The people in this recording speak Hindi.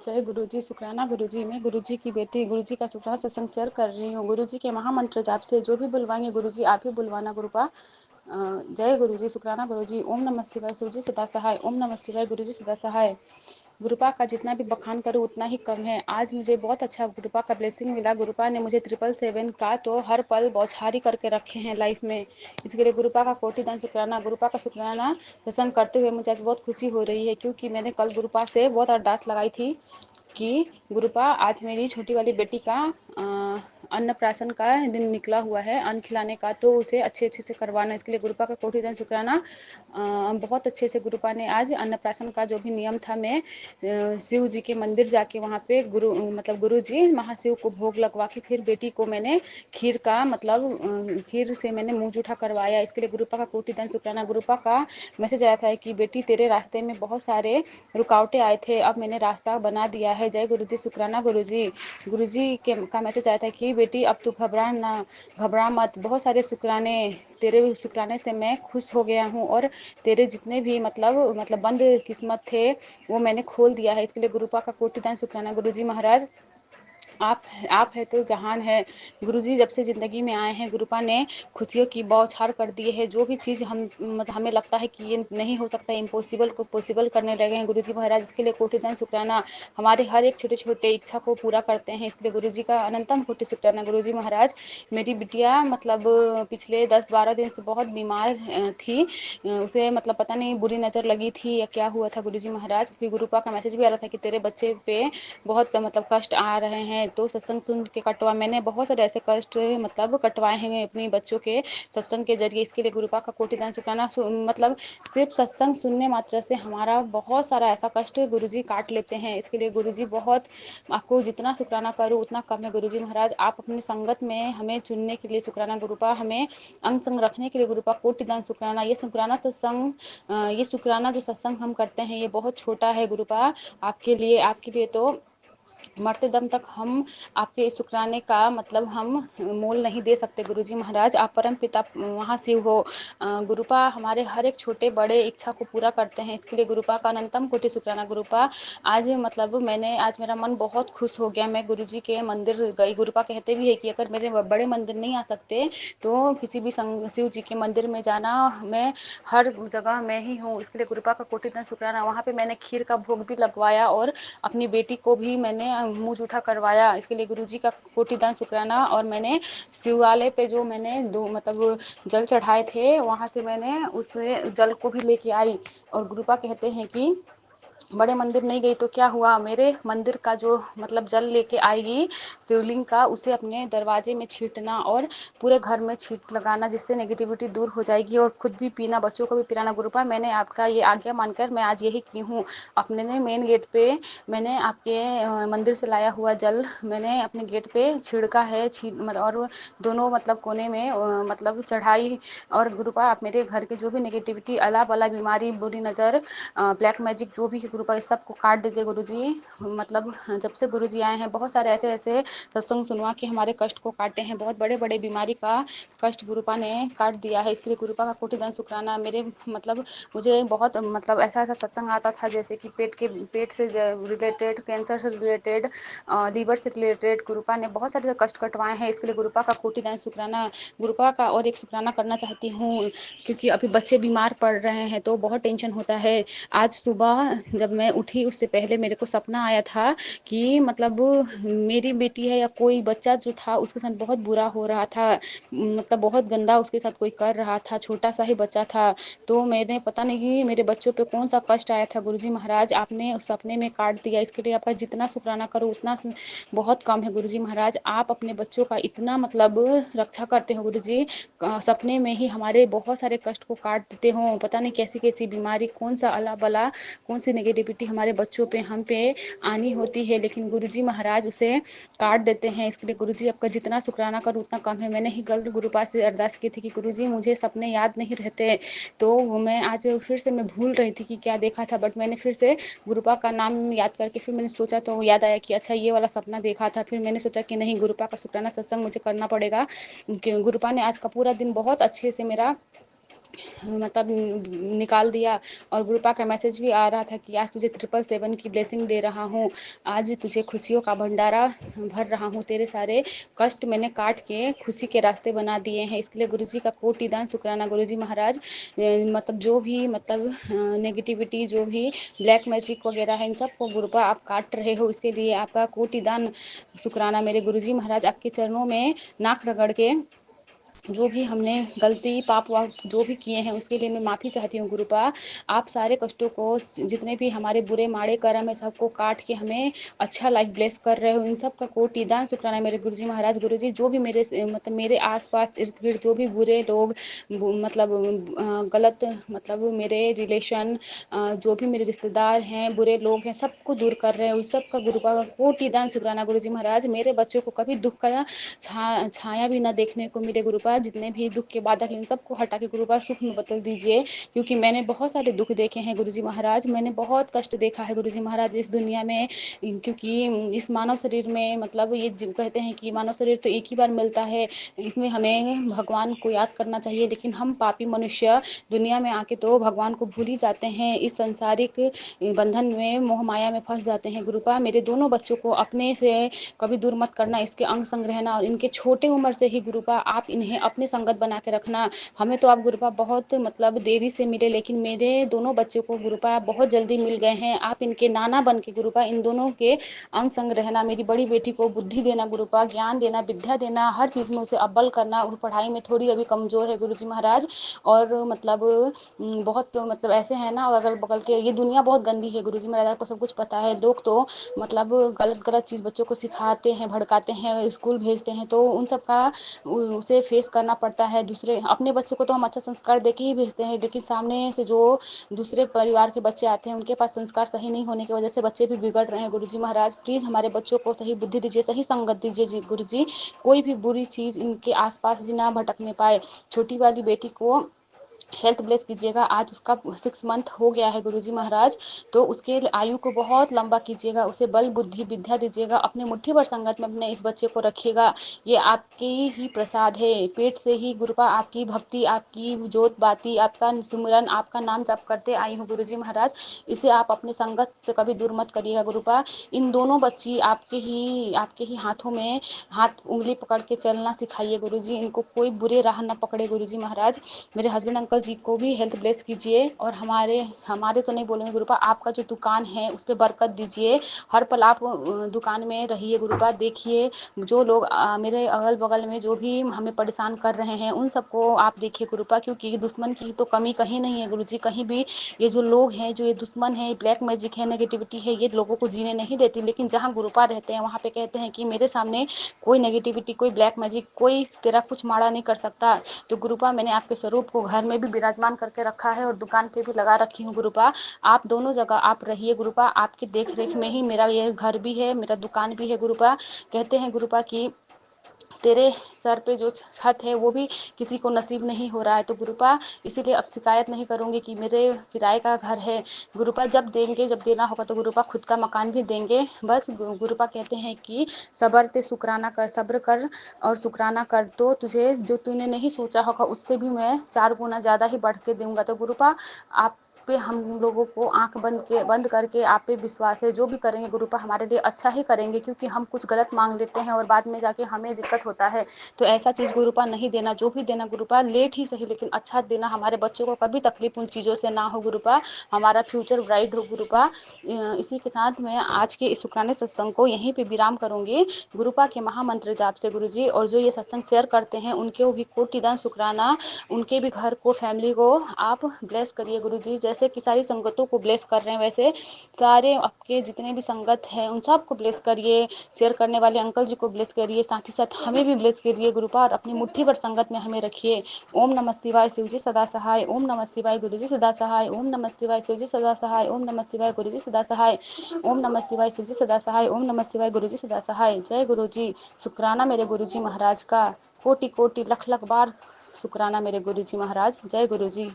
जय गुरु जी, शुक्राना गुरु जी। मैं गुरु जी की बेटी गुरु जी का शुक्राना सत्संग शेयर कर रही हूँ। गुरु जी के महामंत्र जाप से जो भी बुलवाएंगे गुरु जी आप ही बुलवाना गुरुपा। जय गुरु जी, शुक्राना गुरु जी। ओम नमः शिवाय, शिव जी सदा सहाय। ओम नमः शिवाय, गुरु जी सदा सहाय। गुरुपा का जितना भी बखान करूँ उतना ही कम है। आज मुझे बहुत अच्छा गुरुपा का ब्लेसिंग मिला। गुरुपा ने मुझे 777 का तो हर पल बौछारी करके रखे हैं लाइफ में। इसके लिए गुरुपा का कोटि दान शुक्राना। गुरुपा का शुक्राना प्रसंग करते हुए मुझे आज बहुत खुशी हो रही है, क्योंकि मैंने कल गुरुपा से बहुत अरदास लगाई थी कि गुरुपा आज मेरी छोटी वाली बेटी का अन्नप्राशन का दिन निकला हुआ है, अन्न खिलाने का, तो उसे अच्छे से करवाना। इसके लिए गुरुपा का कोटि दान शुक्राना। बहुत अच्छे से गुरुपा ने आज अन्नप्राशन का जो भी नियम था, मैं शिव जी के मंदिर जाके वहाँ पे गुरु जी महाशिव को भोग लगवा के फिर बेटी को मैंने खीर का खीर से मैंने मुँह जूठा करवाया। इसके लिए गुरुपा का कोटि दान शुक्राना। गुरुपा का मैसेज आया था कि बेटी तेरे रास्ते में बहुत सारे रुकावटें आए थे, अब मैंने रास्ता बना दिया है। जय गुरु जी, शुक्राना गुरु जी। गुरु जी का मैसेज आया था कि बेटी अब तू घबरा मत। बहुत सारे शुक्राने, तेरे शुक्राने से मैं खुश हो गया हूँ और तेरे जितने भी मतलब बंद किस्मत थे वो मैंने खोल दिया है। इसके लिए गुरुपा का कोटि दान शुक्राना। गुरु जी महाराज आप है तो जहान है। गुरुजी जब से ज़िंदगी में आए हैं गुरुपा ने खुशियों की बौछार कर दी है। जो भी चीज़ हमें लगता है कि ये नहीं हो सकता, इम्पॉसिबल को पॉसिबल करने लगे हैं गुरुजी महाराज। इसके लिए कोटि दान शुक्राना। हमारे हर एक छोटे छोटे इच्छा को पूरा करते हैं। इसके लिए गुरुजी का अनंतम कोटि शुक्राना। गुरुजी महाराज मेरी बिटिया पिछले 10-12 दिन से बहुत बीमार थी। उसे पता नहीं बुरी नज़र लगी थी या क्या हुआ था गुरुजी महाराज। फिर गुरुपा का मैसेज भी आ रहा था कि तेरे बच्चे पे बहुत कष्ट आ रहे हैं, तो सत्संग सुन के कटवा। मैंने बहुत सारे ऐसे कष्ट कटवाए हैं अपनी बच्चों के सत्संग के जरिए। इसके लिए गुरुपा का कोटि दान शुक्राना। सिर्फ सत्संग सुनने मात्र से हमारा बहुत सारा ऐसा कष्ट गुरुजी काट लेते हैं। इसके लिए गुरुजी बहुत, आपको जितना शुक्राना करूँ उतना कम है गुरुजी महाराज। आप अपनी संगत में हमें चुनने के लिए शुक्राना गुरुपा, हमें अंग संग रखने के लिए गुरुपा कोटि दान शुक्राना। ये शुक्राना जो सत्संग हम करते हैं ये बहुत छोटा है गुरुपा आपके लिए तो मरते दम तक हम आपके इस शुक्राने का हम मोल नहीं दे सकते गुरुजी महाराज। आप परम पिता महाशिव हो। गुरुपा हमारे हर एक छोटे बड़े इच्छा को पूरा करते हैं। इसके लिए गुरुपा का अनंतम कोटि शुक्राना। गुरुपा आज आज मेरा मन बहुत खुश हो गया। मैं गुरुजी के मंदिर गई। गुरुपा कहते भी है कि अगर मेरे बड़े मंदिर नहीं आ सकते तो किसी भी शिव जी के मंदिर में जाना, मैं हर जगह मैं ही हूँ। इसके लिए गुरुपा का कोटि दान शुक्राना। वहाँ पे मैंने खीर का भोग भी लगवाया और अपनी बेटी को भी मैंने मुँह जूठा करवाया। इसके लिए गुरुजी का कोटि दान शुक्राना। और मैंने शिवालय पे जो मैंने जल चढ़ाए थे वहाँ से मैंने उस जल को भी लेके आई। और गुरुपा कहते हैं कि बड़े मंदिर नहीं गई तो क्या हुआ, मेरे मंदिर का जो जल लेके आएगी शिवलिंग का, उसे अपने दरवाजे में छींटना और पूरे घर में छींट लगाना, जिससे नेगेटिविटी दूर हो जाएगी। और खुद भी पीना, बच्चों को भी पिलाना। गुरुपा मैंने आपका ये आज्ञा मानकर मैं आज यही की हूँ। अपने मेन गेट पे मैंने आपके मंदिर से लाया हुआ जल मैंने अपने गेट पे छिड़का है और दोनों कोने में चढ़ाई। और गुरुपा आप मेरे घर के जो भी नेगेटिविटी, अला बला बीमारी, बुरी नज़र, ब्लैक मैजिक जो भी है गुरुपा इस सब को काट दीजिए गुरुजी। जब से गुरुजी आए हैं बहुत सारे ऐसे सत्संग सुनवा के हमारे कष्ट को काटे हैं। बहुत बड़े बड़े बीमारी का कष्ट गुरुपा ने काट दिया है। इसके लिए गुरुपा का कोटि दान शुक्राना। मेरे मुझे बहुत ऐसा सत्संग आता था जैसे कि पेट से रिलेटेड, कैंसर से रिलेटेड, लीवर से रिलेटेड गुरुपा ने बहुत सारे कष्ट कटवाए हैं। इसके लिए गुरुपा का कोटि दान शुक्राना। गुरुपा का और एक शुक्राना करना चाहती हूँ, क्योंकि अभी बच्चे बीमार पड़ रहे हैं तो बहुत टेंशन होता है। आज सुबह जब मैं उठी उससे पहले मेरे को सपना आया था कि मेरी बेटी है या कोई बच्चा जो था उसके साथ बहुत बुरा हो रहा था, बहुत गंदा उसके साथ कोई कर रहा था, छोटा सा ही बच्चा था। तो मैंने पता नहीं मेरे बच्चों पे कौन सा कष्ट आया था गुरुजी महाराज, आपने उस सपने में काट दिया। इसके लिए आपका जितना शुक्राना करो उतना बहुत कम है गुरुजी महाराज। आप अपने बच्चों का इतना रक्षा करते हो गुरुजी, सपने में ही हमारे बहुत सारे कष्ट को काट देते हो। पता नहीं कैसी कैसी बीमारी, कौन सा अला बला, कौन सी नेगेटिविटी हमारे बच्चों पे, हम पे आनी होती है, लेकिन गुरुजी महाराज उसे काट देते हैं। इसके लिए गुरुजी आपका जितना शुक्राना करो उतना कम है। मैंने ही गलत गुरुपा से अरदास की थी कि गुरुजी मुझे सपने याद नहीं रहते, तो मैं आज फिर से मैं भूल रही थी कि क्या देखा था, बट मैंने फिर से गुरुपा का नाम याद करके फिर मैंने सोचा तो याद आया कि अच्छा ये वाला सपना देखा था। फिर मैंने सोचा कि नहीं, गुरुपा का शुक्राना सत्संग मुझे करना पड़ेगा। गुरुपा ने आज का पूरा दिन बहुत अच्छे से मेरा मतलब निकाल दिया। और गुरुपा का मैसेज भी आ रहा था कि आज तुझे 777 की ब्लेसिंग दे रहा हूँ, आज तुझे खुशियों का भंडारा भर रहा हूँ, तेरे सारे कष्ट मैंने काट के खुशी के रास्ते बना दिए हैं। इसके लिए गुरुजी का कोटि दान शुक्राना गुरुजी महाराज। मतलब जो भी मतलब नेगेटिविटी, जो भी ब्लैक मैजिक वगैरह है, इन सबको गुरुपा आप काट रहे हो, इसके लिए आपका कोटि दान शुक्राना मेरे गुरुजी महाराज। आपके चरणों में नाक रगड़ के जो भी हमने गलती पाप वाप जो भी किए हैं उसके लिए मैं माफ़ी चाहती हूँ गुरुपा। आप सारे कष्टों को, जितने भी हमारे बुरे माड़े कर्म है, सबको काट के हमें अच्छा लाइफ ब्लेस कर रहे हो। इन सब का कोटि दान शुक्राना मेरे गुरुजी महाराज। गुरुजी जो भी मेरे मतलब मेरे आसपास इर्द गिर्द जो भी बुरे लोग, मतलब गलत, मतलब मेरे रिलेशन, जो भी मेरे रिश्तेदार हैं, बुरे लोग हैं, सबको दूर कर रहे हैं। उस सब का गुरुपा कोटि दान शुक्राना गुरुजी महाराज। मेरे बच्चों को कभी दुख का छाया भी ना देखने को मिले गुरुपा। जितने भी दुख के बादल इन सबको हटा के गुरुपा सुख में बदल दीजिए, क्योंकि मैंने बहुत सारे दुख देखे हैं गुरुजी महाराज। मैंने बहुत कष्ट देखा है गुरुजी महाराज इस दुनिया में, क्योंकि इस मानव शरीर में, मतलब ये कहते हैं कि मानव शरीर तो एक ही बार मिलता है, इसमें हमें भगवान को याद करना चाहिए। लेकिन हम पापी मनुष्य दुनिया में आके तो भगवान को भूल ही जाते हैं, इस संसारिक बंधन में, मोह माया में फंस जाते हैं गुरुपा। मेरे दोनों बच्चों को अपने से कभी दूर मत करना, इसके अंग संग रहना, और इनके छोटे उम्र से ही गुरुपा आप इन्हें अपने संगत बना के रखना। हमें तो आप गुरुपा बहुत मतलब देरी से मिले, लेकिन मेरे दोनों बच्चों को गुरुपा बहुत जल्दी मिल गए हैं। आप इनके नाना बन के गुरुपा इन दोनों के अंग संग रहना। मेरी बड़ी बेटी को बुद्धि देना गुरुपा, ज्ञान देना, विद्या देना, हर चीज़ में उसे अव्वल करना। वो पढ़ाई में थोड़ी अभी कमज़ोर है गुरुजी महाराज, और मतलब बहुत मतलब ऐसे है ना अगल बगल के, ये दुनिया बहुत गंदी है गुरुजी महाराज, आपको सब कुछ पता है। लोग तो मतलब गलत गलत चीज़ बच्चों को सिखाते हैं, भड़काते हैं, स्कूल भेजते हैं, तो उन सब का उसे फेस करना पड़ता है। दूसरे अपने बच्चे को तो हम अच्छा संस्कार दे के ही भेजते हैं, लेकिन सामने से जो दूसरे परिवार के बच्चे आते हैं, उनके पास संस्कार सही नहीं होने की वजह से बच्चे भी बिगड़ रहे हैं गुरुजी महाराज। प्लीज़ हमारे बच्चों को सही बुद्धि दीजिए, सही संगत दीजिए गुरुजी। कोई भी बुरी चीज़ इनके आसपास भी ना भटकने पाए। छोटी वाली बेटी को हेल्थ ब्लेस कीजिएगा, आज उसका 6 मंथ हो गया है गुरुजी महाराज, तो उसके आयु को बहुत लंबा कीजिएगा, उसे बल बुद्धि विद्या दीजिएगा। अपने मुट्ठी भर संगत में अपने इस बच्चे को रखिएगा। ये आपकी ही प्रसाद है, पेट से ही गुरुपा आपकी भक्ति, आपकी जोत बाती, आपका सुमिरन, आपका नाम जप करते आई हूँ गुरुजी महाराज। इसे आप अपने संगत से कभी दूर मत करिएगा गुरुपा। इन दोनों बच्ची आपके ही हाथों में हाथ उंगली पकड़ के चलना सिखाइए गुरुजी, इनको कोई बुरे राह न पकड़े गुरुजी महाराज। मेरे हस्बैंड अंकल जी को भी हेल्थ ब्लेस कीजिए, और हमारे हमारे तो नहीं बोलेंगे गुरुपा, आपका जो दुकान है उस पर बरकत दीजिए। हर पल आप दुकान में रहिए गुरुपा। देखिए जो लोग मेरे अगल बगल में जो भी हमें परेशान कर रहे हैं, उन सबको आप देखिए गुरुपा, क्योंकि दुश्मन की तो कमी कहीं नहीं है गुरुजी, कहीं भी। ये जो लोग हैं, जो ये दुश्मन है, ब्लैक मैजिक है, नेगेटिविटी है, ये लोगों को जीने नहीं देती। लेकिन जहाँ गुरुपा रहते हैं वहाँ पे कहते हैं कि मेरे सामने कोई नेगेटिविटी, कोई ब्लैक मैजिक, कोई तेरा कुछ माड़ा नहीं कर सकता। तो गुरुपा मैंने आपके स्वरूप को घर में भी विराजमान करके रखा है, और दुकान पे भी लगा रखी हूँ गुरुपा। आप दोनों जगह आप रहिए गुरुपा, आपकी देख रेख में ही मेरा ये घर भी है, मेरा दुकान भी है गुरुपा। कहते हैं गुरुपा कि तेरे सर पे जो छत है वो भी किसी को नसीब नहीं हो रहा है, तो गुरुपा इसीलिए अब शिकायत नहीं करूंगी कि मेरे किराए का घर है। गुरुपा जब देंगे, जब देना होगा तो गुरुपा खुद का मकान भी देंगे। बस गुरुपा कहते हैं कि सब्र ते शुक्राना कर, सब्र कर और शुक्राना कर, तो तुझे जो तूने नहीं सोचा होगा उससे भी मैं 4 गुना ज़्यादा ही बढ़ के दूंगा। तो गुरुपा आप पे हम लोगों को आंख बंद करके आप पे विश्वास है, जो भी करेंगे गुरुपा हमारे लिए अच्छा ही करेंगे, क्योंकि हम कुछ गलत मांग लेते हैं और बाद में जाके हमें दिक्कत होता है। तो ऐसा चीज़ गुरुपा नहीं देना, जो भी देना गुरुपा लेट ही सही लेकिन अच्छा देना। हमारे बच्चों को कभी तकलीफ उन चीज़ों से ना हो गुरुपा, हमारा फ्यूचर ब्राइट हो गुरुपा। इसी के साथ मैं आज के इस शुक्राने सत्संग को यहीं पे विराम करूंगी गुरुपा के महामंत्र जाप से गुरुजी। और जो ये सत्संग शेयर करते हैं उनके भी कोटिदान शुक्राना, उनके भी घर को, फैमिली को आप ब्लेस करिए गुरुजी। जैसे कि सारी संगतों को ब्लेस कर रहे हैं, वैसे सारे आपके जितने भी संगत हैं उन सबको ब्लेस करिए। शेयर करने वाले अंकल जी को ब्लेस करिए, साथ ही साथ हमें भी ब्लेस करिए गुरुपा, और अपनी मुट्ठी भर संगत में हमें रखिए। ओम नमः शिवाय, शिवजी सदा सहाय। ओम नमः शिवाय, गुरुजी सदा सहाय। ओम नमः शिवाय, शिवजी सदा सहाय। ओम नमः शिवाय, गुरुजी सदा सहाय। ओम नमः शिवाय, शिवजी सदा सहाय। ओम नमः शिवाय, गुरुजी सदा सहाय। जय गुरुजी। शुक्राना मेरे गुरुजी महाराज का, कोटि कोटि लख लख बार शुक्राना मेरे गुरुजी महाराज। जय गुरुजी।